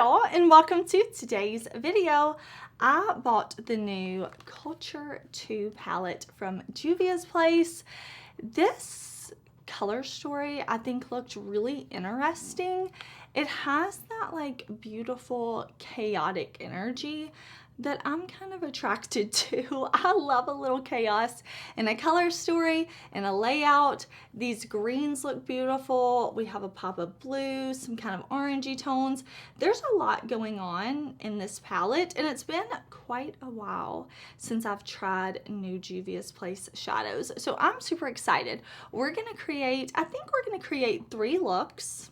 y'all, and welcome to today's video. I bought the new Culture 2 palette from Juvia'S place. This color story I think looked really interesting. It has that like beautiful chaotic energy that I'm kind of attracted to. I love a little chaos in a color story and a layout. These greens look beautiful. We have a pop of blue, some kind of orangey tones. There's a lot going on in this palette, and it's been quite a while since I've tried new Juvia'S place shadows. So I'm super excited. I think we're gonna create 3 looks.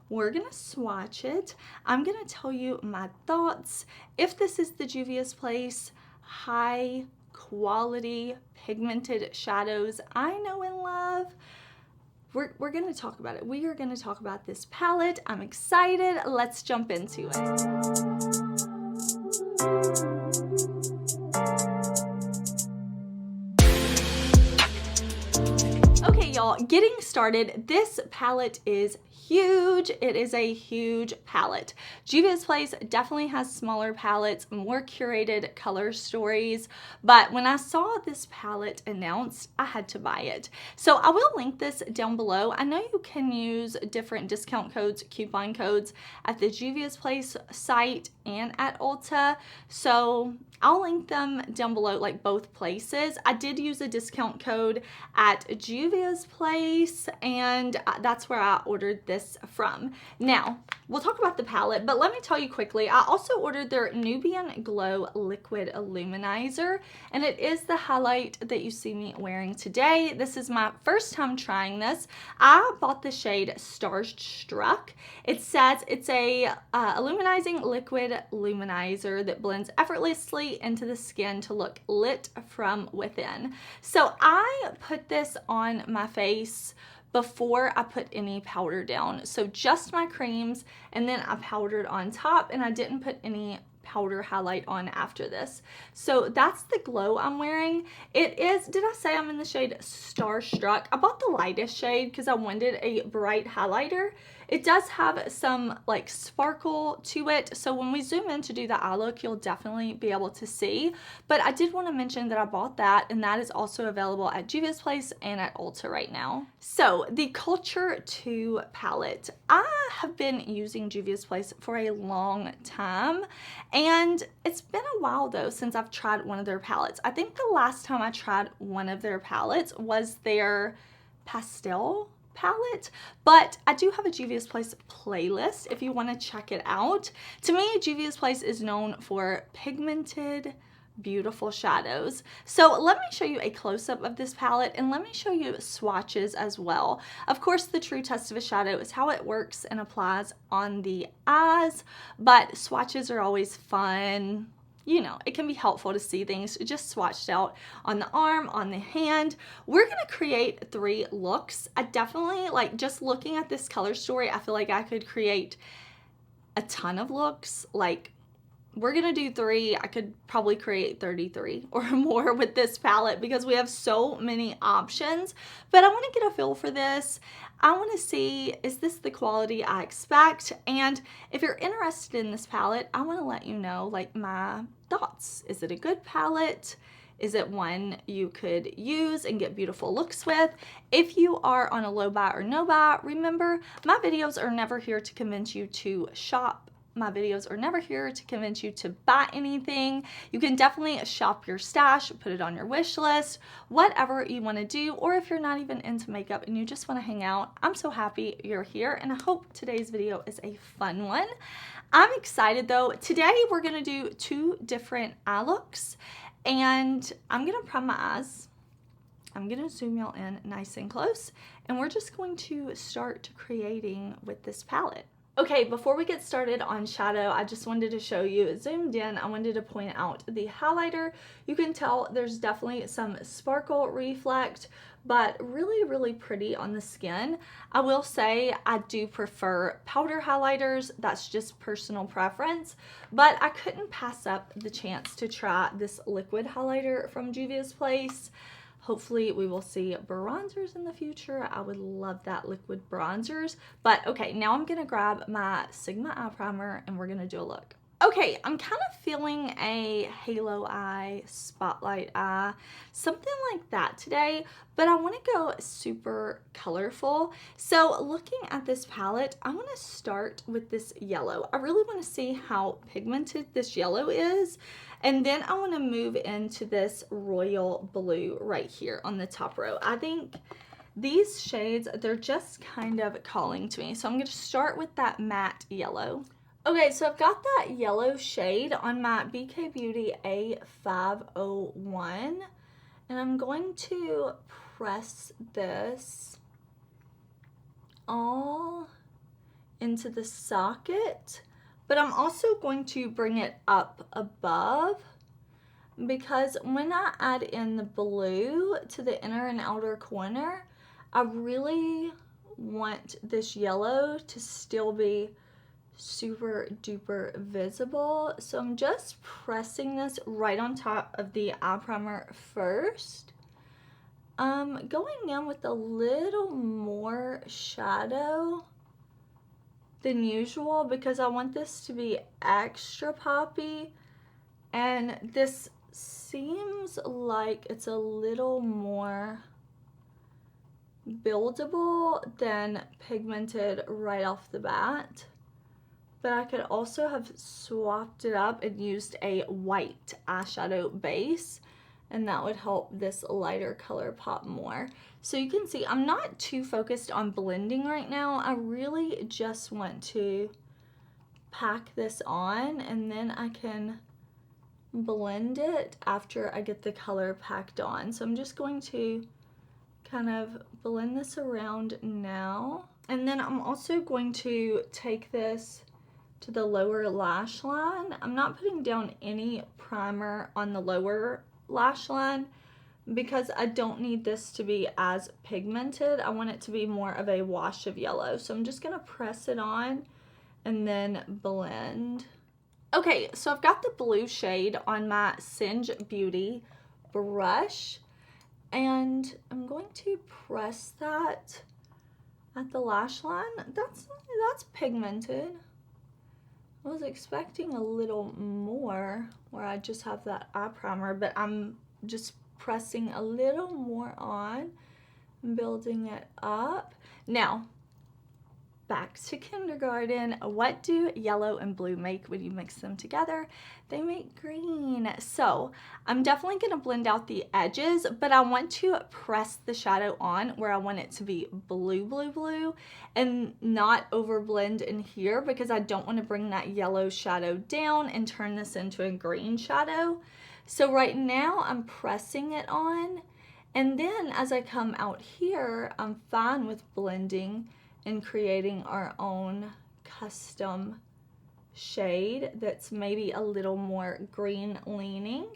We're gonna swatch it. I'm gonna tell you my thoughts. If this is the Juvia'S place, high quality pigmented shadows I know and love, we're gonna talk about it. We are gonna talk about this palette. I'm excited. Let's jump into it. Okay, y'all, getting started. This palette is huge. It is a huge palette. Juvia'S place definitely has smaller palettes, more curated color stories, but when I saw this palette announced, I had to buy it. So I will link this down below. I know you can use different discount codes, coupon codes at the Juvia'S place site and at Ulta. So I'll link them down below, like both places. I did use a discount code at Juvia'S place, and that's where I ordered this from. Now, we'll talk about the palette, but let me tell you quickly, I also ordered their Nubian Glow Liquid Luminizer, and it is the highlight that you see me wearing today. This is my first time trying this. I bought the shade Starstruck. It says it's a illuminizing liquid luminizer that blends effortlessly into the skin to look lit from within. So I put this on my face before I put any powder down. So just my creams, and then I powdered on top, and I didn't put any powder highlight on after this. So that's the glow I'm wearing. It is, did I say I'm in the shade Starstruck? I bought the lightest shade because I wanted a bright highlighter. It does have some like sparkle to it, so when we zoom in to do the eye look, you'll definitely be able to see. But I did want to mention that I bought that, and that is also available at Juvia'S place and at Ulta right now. So the Culture 2 palette. I have been using Juvia'S place for a long time, and it's been a while though since I've tried one of their palettes. I think the last time I tried one of their palettes was their pastel palette, but I do have a Juvia'S place playlist if you want to check it out. To me, Juvia'S place is known for pigmented, beautiful shadows. So let me show you a close-up of this palette, and let me show you swatches as well. Of course, the true test of a shadow is how it works and applies on the eyes, but swatches are always fun. You know, it can be helpful to see things just swatched out on the arm, on the hand. We're gonna create 3 looks. I definitely, like, just looking at this color story, I feel like I could create a ton of looks. Like, we're gonna do 3. I could probably create 33 or more with this palette because we have so many options. But I wanna get a feel for this. I wanna see, is this the quality I expect? And if you're interested in this palette, I wanna let you know, like, my thoughts. Is it a good palette? Is it one you could use and get beautiful looks with? If you are on a low buy or no buy, remember, my videos are never here to convince you to shop. My videos are never here to convince you to buy anything. You can definitely shop your stash, put it on your wish list, whatever you want to do. Or if you're not even into makeup and you just want to hang out, I'm so happy you're here, and I hope today's video is a fun one. I'm excited though. Today we're going to do 2 different eye looks, and I'm going to prime my eyes. I'm going to zoom y'all in nice and close, and we're just going to start creating with this palette. Okay, before we get started on shadow, I just wanted to show you, zoomed in, I wanted to point out the highlighter. You can tell there's definitely some sparkle reflect, but really, really pretty on the skin. I will say I do prefer powder highlighters. That's just personal preference, but I couldn't pass up the chance to try this liquid highlighter from Juvia'S place. Hopefully we will see bronzers in the future. I would love that, liquid bronzers. But okay, now I'm gonna grab my Sigma eye primer and we're gonna do a look. Okay, I'm kind of feeling a halo eye, spotlight eye, something like that today, but I want to go super colorful. So looking at this palette, I want to start with this yellow. I really want to see how pigmented this yellow is, and then I want to move into this royal blue right here on the top row. I think these shades, they're just kind of calling to me. So I'm going to start with that matte yellow. Okay, so I've got that yellow shade on my BK Beauty A501, and I'm going to press this all into the socket, but I'm also going to bring it up above, because when I add in the blue to the inner and outer corner, I really want this yellow to still be super duper visible. So I'm just pressing this right on top of the eye primer first. Going in with a little more shadow than usual because I want this to be extra poppy, and this seems like it's a little more buildable than pigmented right off the bat. But I could also have swapped it up and used a white eyeshadow base, and that would help this lighter color pop more. So you can see I'm not too focused on blending right now. I really just want to pack this on, and then I can blend it after I get the color packed on. So I'm just going to kind of blend this around now. And then I'm also going to take this to the lower lash line. I'm not putting down any primer on the lower lash line because I don't need this to be as pigmented. I want it to be more of a wash of yellow. So I'm just gonna press it on and then blend. Okay, so I've got the blue shade on my Singe Beauty brush, and I'm going to press that at the lash line. That's pigmented. I was expecting a little more where I just have that eye primer, but I'm just pressing a little more on and building it up. Now, back to kindergarten. What do yellow and blue make when you mix them together? They make green. So I'm definitely going to blend out the edges, but I want to press the shadow on where I want it to be blue, blue, blue, and not over blend in here because I don't want to bring that yellow shadow down and turn this into a green shadow. So right now I'm pressing it on, and then as I come out here, I'm fine with blending and creating our own custom shade that's maybe a little more green leaning.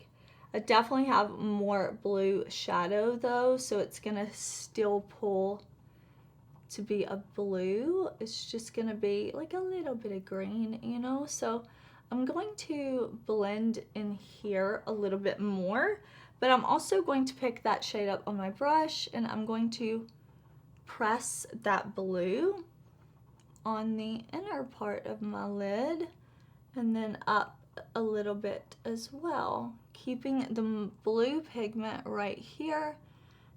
I definitely have more blue shadow though, so it's gonna still pull to be a blue. It's just gonna be like a little bit of green, you know? So I'm going to blend in here a little bit more, but I'm also going to pick that shade up on my brush, and I'm going to press that blue on the inner part of my lid and then up a little bit as well, keeping the blue pigment right here,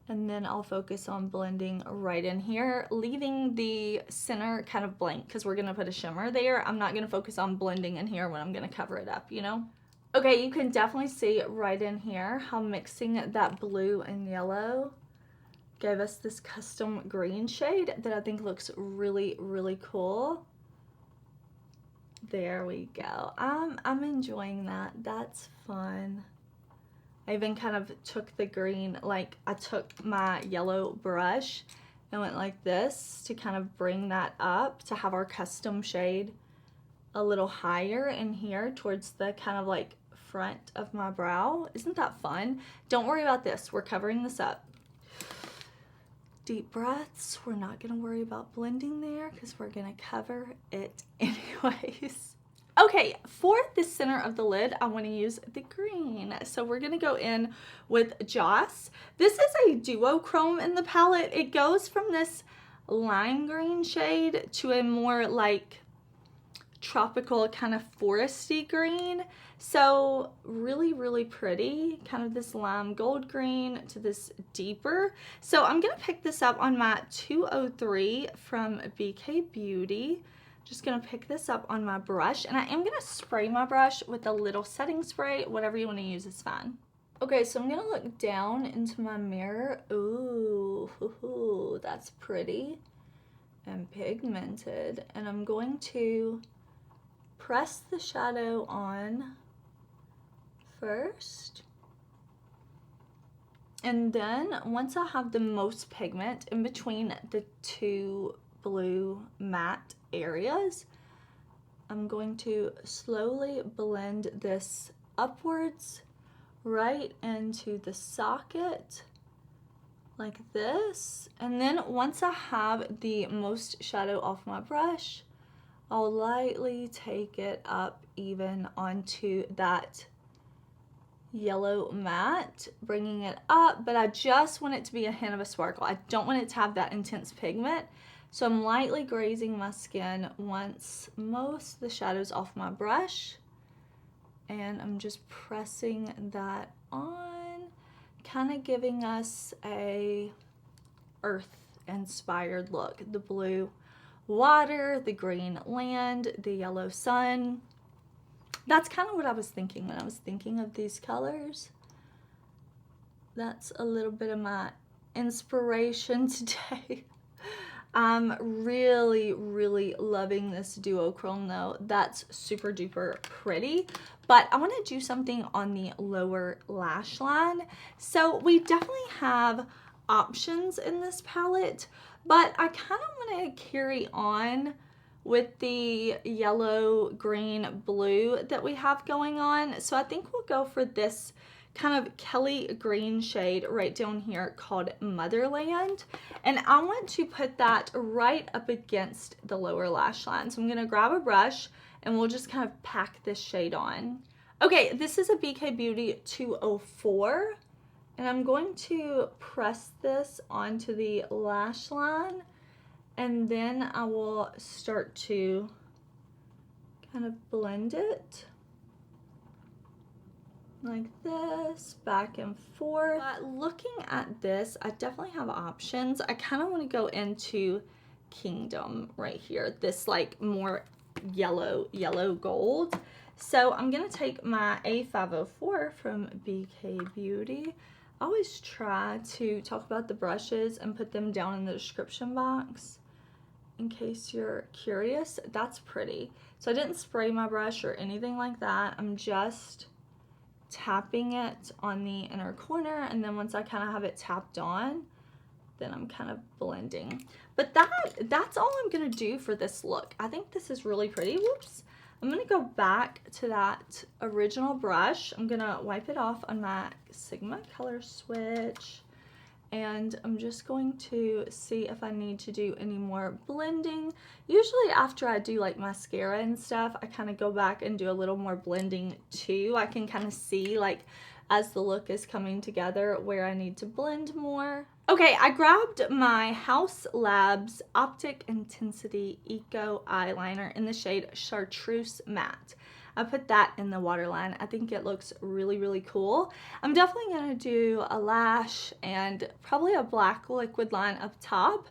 and then I'll focus on blending right in here, leaving the center kind of blank because we're gonna put a shimmer there. I'm not gonna focus on blending in here when I'm gonna cover it up, you know? Okay, you can definitely see right in here how mixing that blue and yellow gave us this custom green shade that I think looks really, really cool. There we go. I'm enjoying that. That's fun. I even kind of took the green, like I took my yellow brush and went like this to kind of bring that up to have our custom shade a little higher in here towards the kind of like front of my brow. Isn't that fun? Don't worry about this. We're covering this up. Deep breaths. We're not going to worry about blending there because we're going to cover it anyways. Okay, for the center of the lid, I want to use the green. So we're going to go in with Juvia'S. This is a duochrome in the palette. It goes from this lime green shade to a more like tropical kind of foresty green. So really, really pretty. Kind of this lime gold green to this deeper. So I'm going to pick this up on my 203 from BK Beauty. Just gonna pick this up on my brush, and I am gonna spray my brush with a little setting spray. Whatever you want to use is fine. Okay, so I'm gonna look down into my mirror. Ooh, that's pretty and pigmented. And I'm going to press the shadow on first. And then once I have the most pigment in between the two blue matte areas, I'm going to slowly blend this upwards right into the socket like this. And then once I have the most shadow off my brush, I'll lightly take it up even onto that yellow matte, bringing it up, but I just want it to be a hint of a sparkle. I don't want it to have that intense pigment. So I'm lightly grazing my skin once most of the shadow's off my brush, and I'm just pressing that on, kind of giving us a earth-inspired look. The blue water, the green land, the yellow sun. That's kind of what I was thinking when I was thinking of these colors. That's a little bit of my inspiration today. I'm really, really loving this duochrome though. That's super duper pretty. But I want to do something on the lower lash line. So we definitely have options in this palette, but I kind of want to carry on with the yellow, green, blue that we have going on. So I think we'll go for this kind of Kelly green shade right down here called Motherland. And I want to put that right up against the lower lash line. So I'm gonna grab a brush and we'll just kind of pack this shade on. Okay, this is a BK Beauty 204. And I'm going to press this onto the lash line, and then I will start to kind of blend it like this, back and forth. But looking at this, I definitely have options. I kind of want to go into Kingdom right here, this like more yellow gold. So I'm gonna take my A504 from BK Beauty. I always try to talk about the brushes and put them down in the description box in case you're curious. That's pretty. So I didn't spray my brush or anything like that. I'm just tapping it on the inner corner, and then once I kind of have it tapped on, then I'm kind of blending. But that's all I'm gonna do for this look. I think this is really pretty. Whoops. I'm gonna go back to that original brush. I'm gonna wipe it off on my Sigma color switch, and I'm just going to see if I need to do any more blending. Usually after I do like mascara and stuff, I kind of go back and do a little more blending too. I can kind of see like as the look is coming together where I need to blend more. Okay, I grabbed my Haus Labs Optic Intensity Eco Eyeliner in the shade Chartreuse Matte. I put that in the waterline. I think it looks really, really cool. I'm definitely gonna do a lash and probably a black liquid line up top,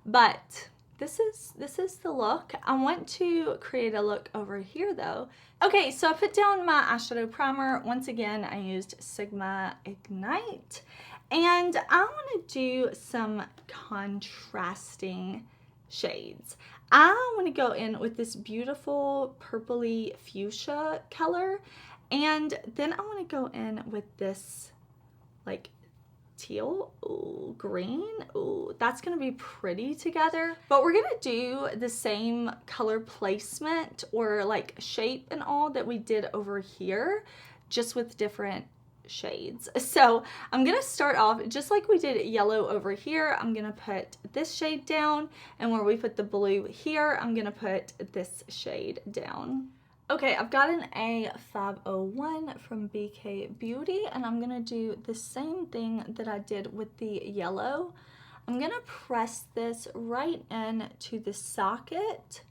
but this is the look. I want to create a look over here though. Okay, so I put down my eyeshadow primer. Once again, I used Sigma Ignite, and I want to do some contrasting shades. I want to go in with this beautiful purpley fuchsia color, and then I want to go in with this like teal, ooh, green. Ooh, that's gonna be pretty together. But we're gonna do the same color placement or like shape and all that we did over here, just with different shades. So I'm gonna start off just like we did yellow over here. I'm gonna put this shade down, and where we put the blue here, I'm gonna put this shade down. Okay, I've got an A501 from BK Beauty, and I'm gonna do the same thing that I did with the yellow. I'm gonna press this right into the socket,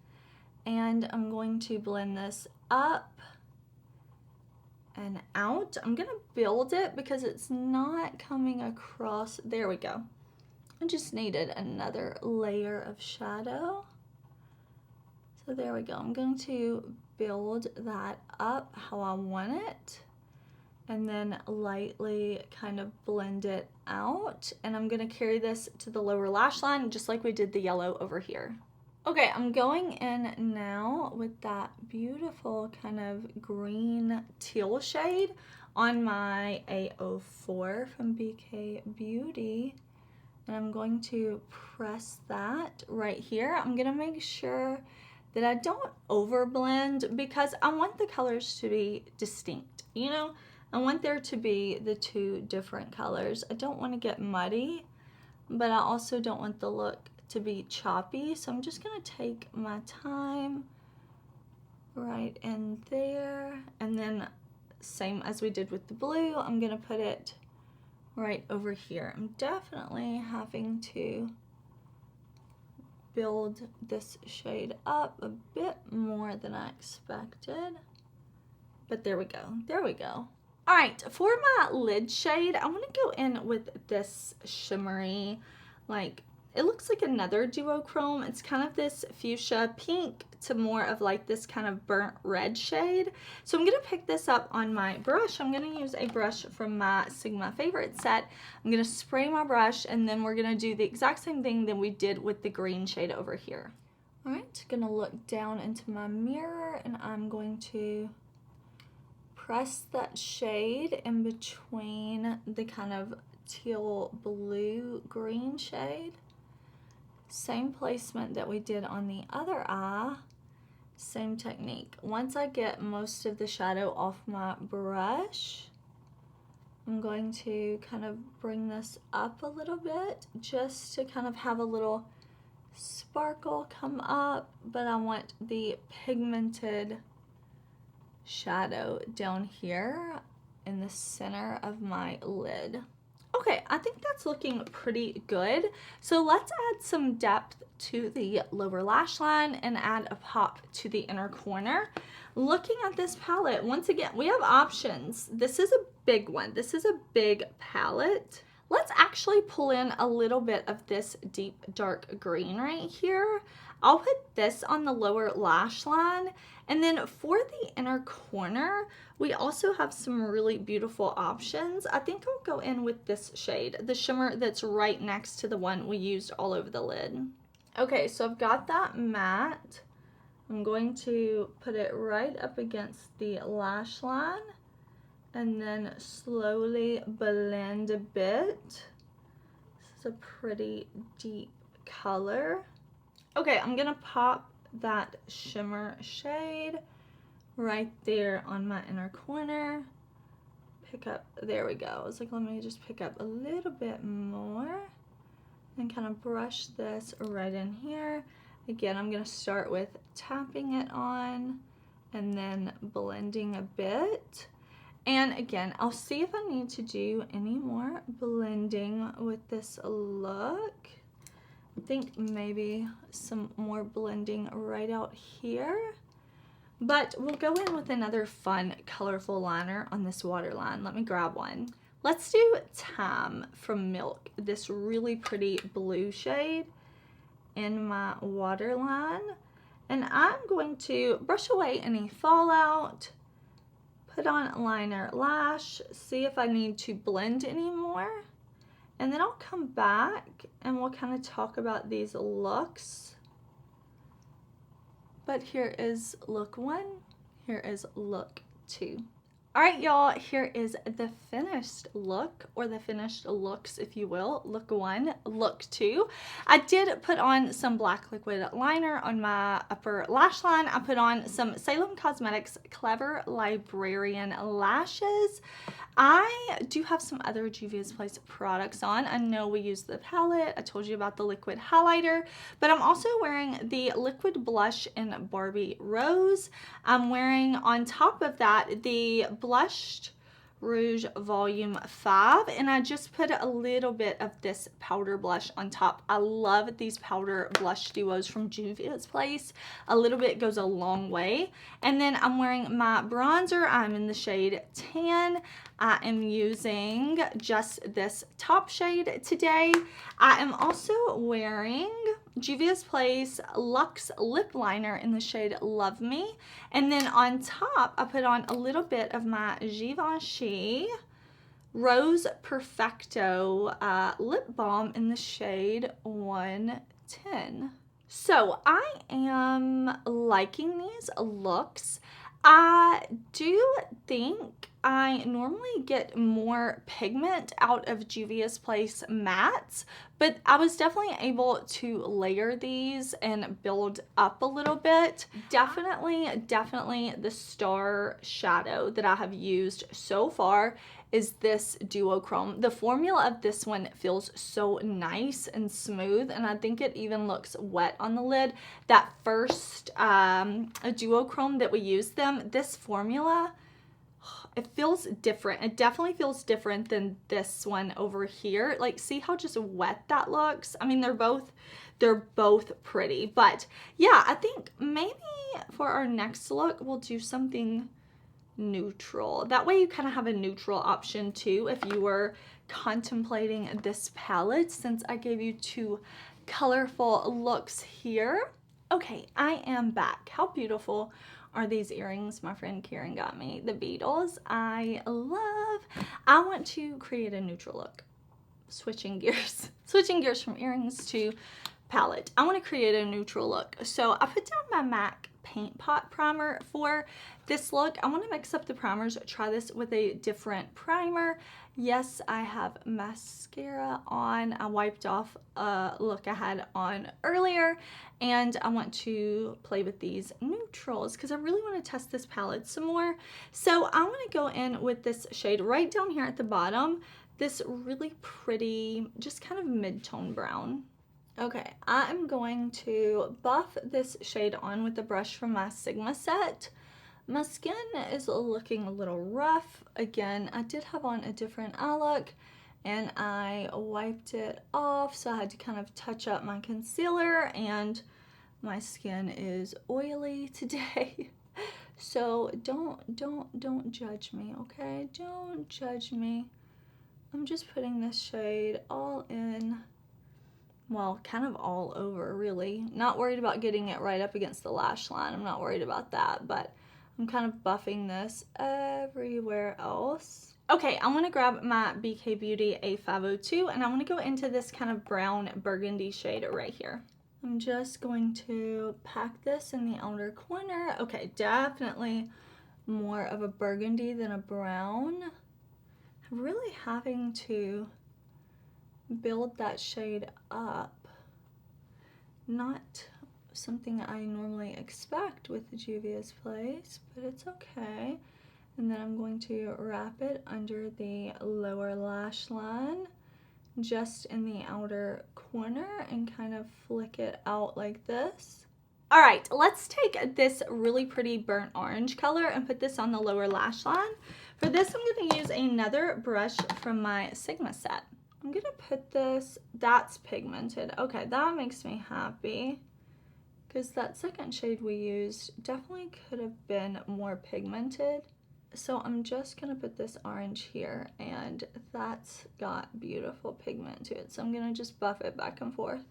and I'm going to blend this up and out. I'm gonna build it because it's not coming across. There we go. I just needed another layer of shadow. So there we go. I'm going to build that up how I want it, and then lightly kind of blend it out. And I'm gonna carry this to the lower lash line just like we did the yellow over here. Okay, I'm going in now with that beautiful kind of green teal shade on my A04 from BK Beauty. And I'm going to press that right here. I'm gonna make sure that I don't overblend because I want the colors to be distinct, you know? I want there to be the two different colors. I don't want to get muddy, but I also don't want the look to be choppy. So I'm just gonna take my time right in there, and then same as we did with the blue, I'm gonna put it right over here. I'm definitely having to build this shade up a bit more than I expected, but there we go, there we go. All right, for my lid shade, I want to go in with this shimmery, like, it looks like another duochrome. It's kind of this fuchsia pink to more of like this kind of burnt red shade. So I'm gonna pick this up on my brush. I'm gonna use a brush from my Sigma favorite set. I'm gonna spray my brush, and then we're gonna do the exact same thing that we did with the green shade over here. All right, gonna look down into my mirror, and I'm going to press that shade in between the kind of teal blue green shade. Same placement that we did on the other eye, same technique. Once I get most of the shadow off my brush, I'm going to kind of bring this up a little bit just to kind of have a little sparkle come up, but I want the pigmented shadow down here in the center of my lid. Okay, I think that's looking pretty good. So let's add some depth to the lower lash line and add a pop to the inner corner. Looking at this palette, once again, we have options. This is a big one. This is a big palette. Let's actually pull in a little bit of this deep dark green right here. I'll put this on the lower lash line, and then for the inner corner, we also have some really beautiful options. I think I'll go in with this shade, the shimmer that's right next to the one we used all over the lid. Okay, so I've got that matte. I'm going to put it right up against the lash line and then slowly blend a bit. This is a pretty deep color. Okay, I'm gonna pop that shimmer shade right there on my inner corner. Pick up, there we go. I was like, let me just pick up a little bit more and kind of brush this right in here. Again, I'm gonna start with tapping it on and then blending a bit. And again, I'll see if I need to do any more blending with this look. I think maybe some more blending right out here. But we'll go in with another fun, colorful liner on this waterline. Let me grab one. Let's do Time from Milk, this really pretty blue shade in my waterline. And I'm going to brush away any fallout, put on liner lash, see if I need to blend any more. And then I'll come back and we'll kind of talk about these looks. But here is look 1, here is look 2. All right, y'all, here is the finished look, or the finished looks, if you will. Look 1, look 2. I did put on some black liquid liner on my upper lash line. I put on some Salem Cosmetics Clever Librarian lashes. I do have some other Juvia's Place products on. I know we use the palette. I told you about the liquid highlighter, but I'm also wearing the liquid blush in Barbie Rose. I'm wearing on top of that the blushed Rouge Volume 5, and I just put a little bit of this powder blush on top. I love these powder blush duos from Juvia's Place. A little bit goes a long way. And then I'm wearing my bronzer. I'm in the shade Tan. I am using just this top shade today. I am also wearing Juvia's Place Luxe Lip Liner in the shade Love Me. And then on top, I put on a little bit of my Givenchy Rose Perfecto Lip Balm in the shade 110. So I am liking these looks. I do think I normally get more pigment out of Juvia's Place mattes, but I was definitely able to layer these and build up a little bit. Definitely the star shadow that I have used so far is this duochrome. The formula of this one feels so nice and smooth, and I think it even looks wet on the lid. That first duochrome that we used this formula, it feels different. It definitely feels different than this one over here. Like, see how just wet that looks? I mean, they're both pretty, but yeah, I think maybe for our next look, we'll do something neutral. That way you kind of have a neutral option too if you were contemplating this palette, since I gave you two colorful looks here. Okay, I am back. How beautiful are these earrings my friend Karen got me? The Beatles. I want to create a neutral look. Switching gears from earrings to palette. I want to create a neutral look. So I put down my MAC Paint Pot primer for this look. I want to mix up the primers, try this with a different primer. Yes, I have mascara on. I wiped off a look I had on earlier, and I want to play with these neutrals because I really want to test this palette some more. So I want to go in with this shade right down here at the bottom, this really pretty, just kind of mid-tone brown. Okay, I am going to buff this shade on with the brush from my Sigma set. My skin is looking a little rough. Again, I did have on a different eye look and I wiped it off, so I had to kind of touch up my concealer, and my skin is oily today. So don't judge me, okay? Don't judge me. I'm just putting this shade all in. Well, kind of all over, really. Not worried about getting it right up against the lash line. I'm not worried about that, but I'm kind of buffing this everywhere else. Okay, I want to grab my BK Beauty A502, and I want to go into this kind of brown burgundy shade right here. I'm just going to pack this in the outer corner. Okay, definitely more of a burgundy than a brown. I'm really having to build that shade up. Not something I normally expect with the Juvia's Place, but it's okay. And then I'm going to wrap it under the lower lash line, just in the outer corner, and kind of flick it out like this. All right, let's take this really pretty burnt orange color and put this on the lower lash line. For this, I'm going to use another brush from my Sigma set. I'm gonna put this, that's pigmented. Okay, that makes me happy, because that second shade we used definitely could have been more pigmented. So I'm just gonna put this orange here, and that's got beautiful pigment to it. So I'm gonna just buff it back and forth.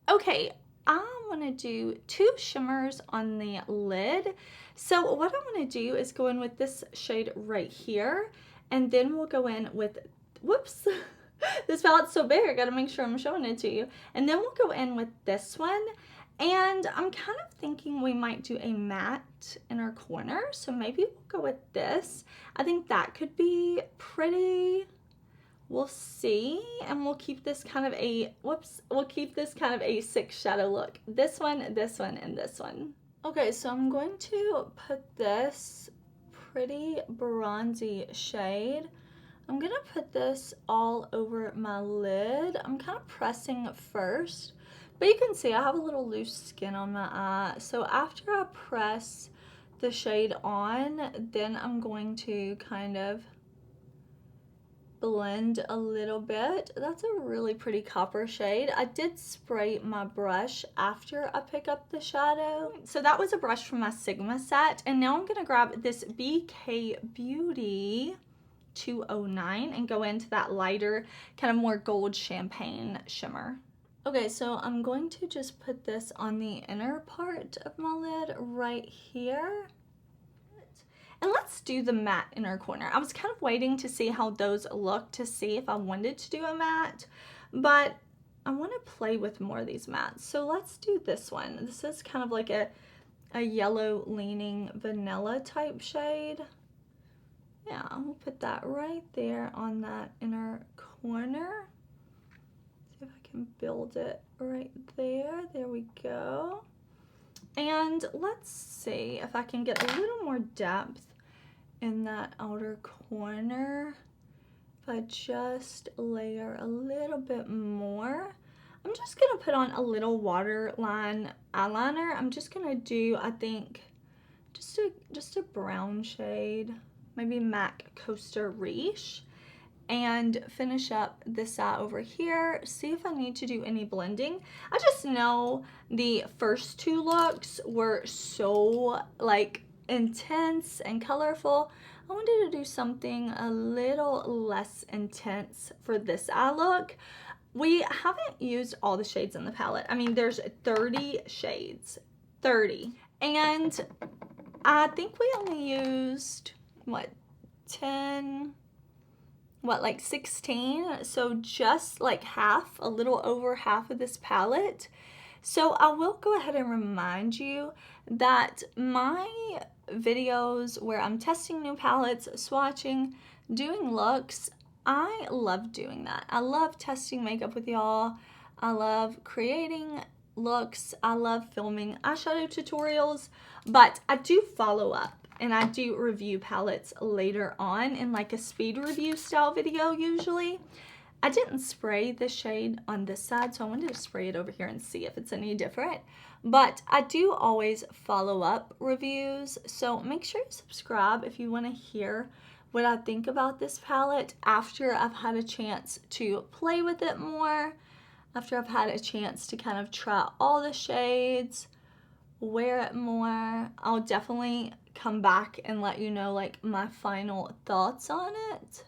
Okay, I wanna do two shimmers on the lid. So what I wanna do is go in with this shade right here, and then we'll go in with, whoops. This palette's so big, I gotta make sure I'm showing it to you. And then we'll go in with this one. And I'm kind of thinking we might do a matte in our corner. So maybe we'll go with this. I think that could be pretty. We'll see. And we'll keep this kind of a, we'll keep this kind of a 6 shadow look. This one, and this one. Okay, so I'm going to put this pretty bronzy shade I'm gonna put this all over my lid. I'm kind of pressing first, but you can see I have a little loose skin on my eye. So after I press the shade on, then I'm going to kind of blend a little bit. That's a really pretty copper shade. I did spray my brush after I pick up the shadow. So that was a brush from my Sigma set, and now I'm gonna grab this BK Beauty 209 and go into that lighter, kind of more gold champagne shimmer. Okay, so I'm going to just put this on the inner part of my lid right here. And let's do the matte inner corner. I was kind of waiting to see how those look to see if I wanted to do a matte, but I want to play with more of these mattes. So let's do this one. This is kind of like a yellow leaning vanilla type shade. Yeah, we'll put that right there on that inner corner. See if I can build it right there. There we go. And let's see if I can get a little more depth in that outer corner. If I just layer a little bit more. I'm just gonna put on a little waterline eyeliner. I'm just gonna do, I think, just a brown shade, maybe MAC Costa Riche, and finish up this side over here. See if I need to do any blending. I just know the first two looks were so like intense and colorful. I wanted to do something a little less intense for this eye look. We haven't used all the shades in the palette. I mean, there's 30 shades, 30. And I think we only used, what, 10, what, like 16? So just like half, a little over half of this palette. So I will go ahead and remind you that my videos where I'm testing new palettes, swatching, doing looks, I love doing that. I love testing makeup with y'all. I love creating looks. I love filming eyeshadow tutorials, but I do follow up and I do review palettes later on in like a speed review style video usually. I didn't spray the shade on this side, so I wanted to spray it over here and see if it's any different. But I do always follow up reviews, so make sure you subscribe if you want to hear what I think about this palette after I've had a chance to play with it more, after I've had a chance to kind of try all the shades, wear it more. I'll definitely come back and let you know like my final thoughts on it.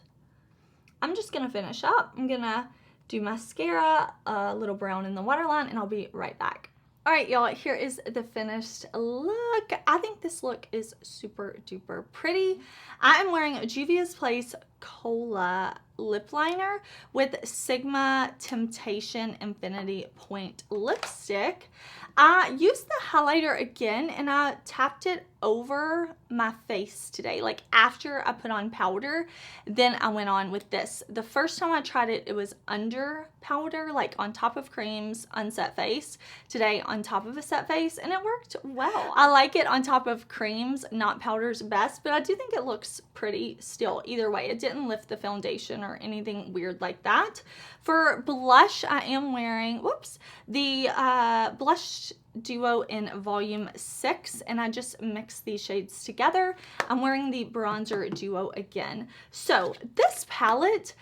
I'm just gonna finish up. I'm gonna do mascara, a little brown in the waterline, and I'll be right back. All right, y'all, here is the finished look. I think this look is super duper pretty. I am wearing a Juvia'S Place Cola lip liner with Sigma Temptation Infinity Point lipstick. I used the highlighter again and I tapped it over my face today. Like after I put on powder, then I went on with this. The first time I tried it, it was under powder, like on top of creams, unset face. Today on top of a set face, and it worked well. I like it on top of creams, not powders best, but I do think it looks pretty still. Either way, it didn't lift the foundation or anything weird like that. For blush, I am wearing, whoops, the blush duo in volume 6, and I just mixed these shades together. I'm wearing the bronzer duo again. So this palette,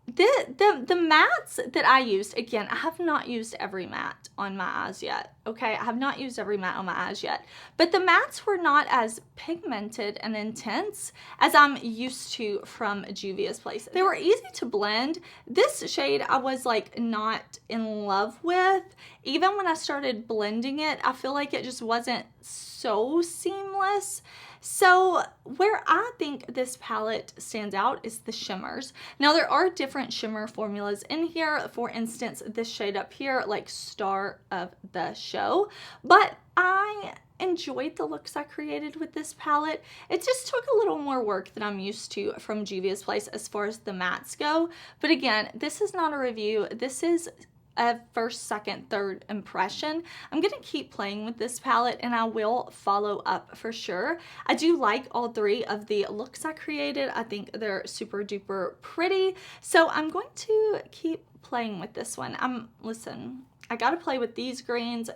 the mattes that I used, again, I have not used every matte on my eyes yet, okay? I have not used every matte on my eyes yet, but the mattes were not as pigmented and intense as I'm used to from Juvia'S Place. They were easy to blend. This shade I was like not in love with. Even when I started blending it, I feel like it just wasn't so seamless. So where I think this palette stands out is the shimmers. Now there are different shimmer formulas in here. For instance, this shade up here, like star of the show, but I enjoyed the looks I created with this palette. It just took a little more work than I'm used to from Juvia'S Place as far as the mattes go. But again, this is not a review. This is a first, second, third impression. I'm gonna keep playing with this palette and I will follow up for sure. I do like all three of the looks I created. I think they're super duper pretty. So I'm going to keep playing with this one. Listen, I gotta play with these greens,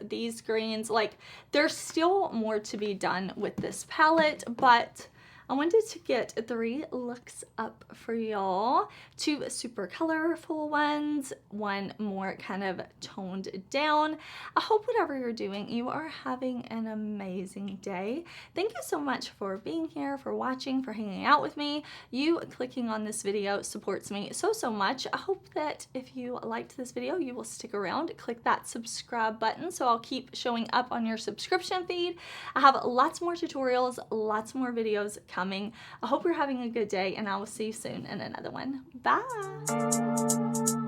like there's still more to be done with this palette, but I wanted to get 3 looks up for y'all. 2 super colorful ones, 1 more kind of toned down. I hope whatever you're doing, you are having an amazing day. Thank you so much for being here, for watching, for hanging out with me. You clicking on this video supports me so much. I hope that if you liked this video, you will stick around, click that subscribe button so I'll keep showing up on your subscription feed. I have lots more tutorials, lots more videos coming. I hope you're having a good day and I will see you soon in another one. Bye!